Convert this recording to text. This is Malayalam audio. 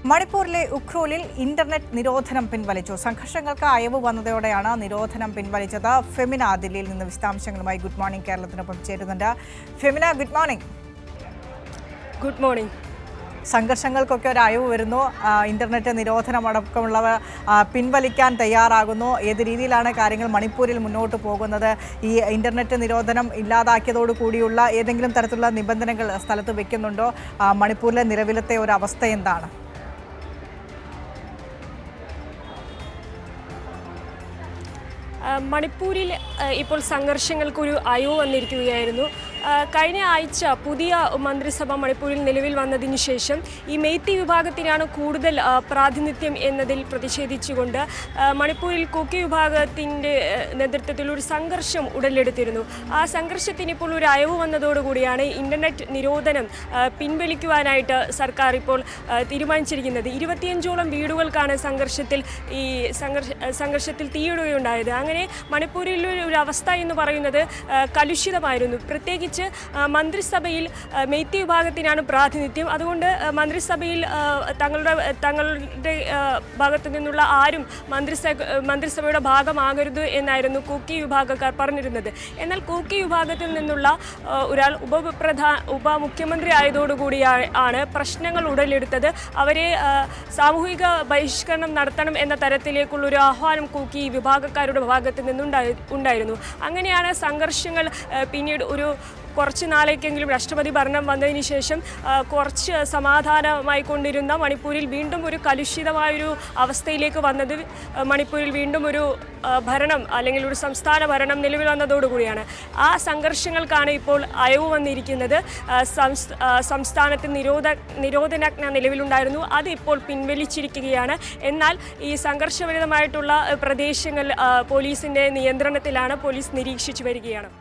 മണിപ്പൂരിലെ ഉഖ്രൂലിൽ ഇന്റർനെറ്റ് നിരോധനം പിൻവലിച്ചു. സംഘർഷങ്ങൾക്ക് അയവ് വന്നതോടെയാണ് നിരോധനം പിൻവലിച്ചത്. ഫെമിന ദില്ലിയിൽ നിന്ന് വിശദാംശങ്ങളുമായി ഗുഡ് മോർണിംഗ് കേരളത്തിനൊപ്പം ചേരുന്നുണ്ട്. Femina, good morning. Good morning. സംഘർഷങ്ങൾക്കൊക്കെ ഒരു അയവ് വരുന്നു. ഇന്റർനെറ്റ് നിരോധനമടക്കമുള്ളവ പിൻവലിക്കാൻ തയ്യാറാകുന്നു. ഏത് രീതിയിലാണ് കാര്യങ്ങൾ മണിപ്പൂരിൽ മുന്നോട്ട് പോകുന്നത്? ഈ ഇന്റർനെറ്റ് നിരോധനം ഇല്ലാതാക്കിയതോടു കൂടിയുള്ള ഏതെങ്കിലും തരത്തിലുള്ള നിബന്ധനകൾ സ്ഥലത്ത് വെക്കുന്നുണ്ടോ? മണിപ്പൂരിലെ നിലവിലത്തെ ഒരു അവസ്ഥ എന്താണ്? മണിപ്പൂരിൽ ഇപ്പോൾ സംഘർഷങ്ങൾക്കൊരു അയവ് വന്നിരിക്കുകയായിരുന്നു. കഴിഞ്ഞ ആഴ്ച പുതിയ മന്ത്രിസഭ മണിപ്പൂരിൽ നിലവിൽ വന്നതിന് ശേഷം ഈ മെയ്തി വിഭാഗത്തിനാണ് കൂടുതൽ പ്രാതിനിധ്യം എന്നതിൽ പ്രതിഷേധിച്ചുകൊണ്ട് മണിപ്പൂരിൽ കുക്കി വിഭാഗത്തിൻ്റെ നേതൃത്വത്തിൽ ഒരു സംഘർഷം ഉടലെടുത്തിരുന്നു. ആ സംഘർഷത്തിന് ഇപ്പോൾ ഒരു അയവ് വന്നതോടുകൂടിയാണ് ഇൻ്റർനെറ്റ് നിരോധനം പിൻവലിക്കുവാനായിട്ട് സർക്കാർ ഇപ്പോൾ തീരുമാനിച്ചിരിക്കുന്നത്. 25ഓളം വീടുകൾക്കാണ് സംഘർഷത്തിൽ തീയിടുകയുണ്ടായത്. അങ്ങനെ മണിപ്പൂരിലെ ഒരു അവസ്ഥ എന്ന് പറയുന്നത് കലുഷിതമായിരുന്നു. പ്രത്യേകിച്ച് മന്ത്രിസഭയിൽ മെയ്തി വിഭാഗത്തിനാണ് പ്രാതിനിധ്യം. അതുകൊണ്ട് മന്ത്രിസഭയിൽ തങ്ങളുടെ ഭാഗത്തു നിന്നുള്ള ആരും മന്ത്രിസഭയുടെ ഭാഗമാകരുത് എന്നായിരുന്നു കുക്കി വിഭാഗക്കാർ പറഞ്ഞിരുന്നത്. എന്നാൽ കുക്കി വിഭാഗത്തിൽ നിന്നുള്ള ഒരാൾ ഉപമുഖ്യമന്ത്രി ആയതോടുകൂടിയാണ് പ്രശ്നങ്ങൾ ഉടലെടുത്തത്. അവരെ സാമൂഹിക ബഹിഷ്കരണം നടത്തണം എന്ന തരത്തിലേക്കുള്ളൊരു ആഹ്വാനം കുക്കി വിഭാഗക്കാരുടെ ഭാഗത്ത് നിന്നുണ്ടായിരുന്നു. അങ്ങനെയാണ് സംഘർഷങ്ങൾ പിന്നീട് കുറച്ച് നാളേക്കെങ്കിലും രാഷ്ട്രപതി ഭരണം വന്നതിന് ശേഷം കുറച്ച് സമാധാനമായി കൊണ്ടിരുന്ന മണിപ്പൂരിൽ വീണ്ടും ഒരു കലുഷിതമായൊരു അവസ്ഥയിലേക്ക് വന്നത്. മണിപ്പൂരിൽ വീണ്ടും ഒരു ഭരണം അല്ലെങ്കിൽ ഒരു സംസ്ഥാന ഭരണം നിലവിൽ വന്നതോടുകൂടിയാണ്. ആ സംഘർഷങ്ങൾക്കാണ് ഇപ്പോൾ അയവ് വന്നിരിക്കുന്നത്. സംസ്ഥാനത്ത് നിരോധനാജ്ഞ നിലവിലുണ്ടായിരുന്നു. അത് ഇപ്പോൾ പിൻവലിച്ചിരിക്കുകയാണ്. എന്നാൽ ഈ സംഘർഷഭരിതമായിട്ടുള്ള പ്രദേശങ്ങൾ പോലീസിൻ്റെ നിയന്ത്രണത്തിലാണ്. പോലീസ് നിരീക്ഷിച്ചു വരികയാണ്.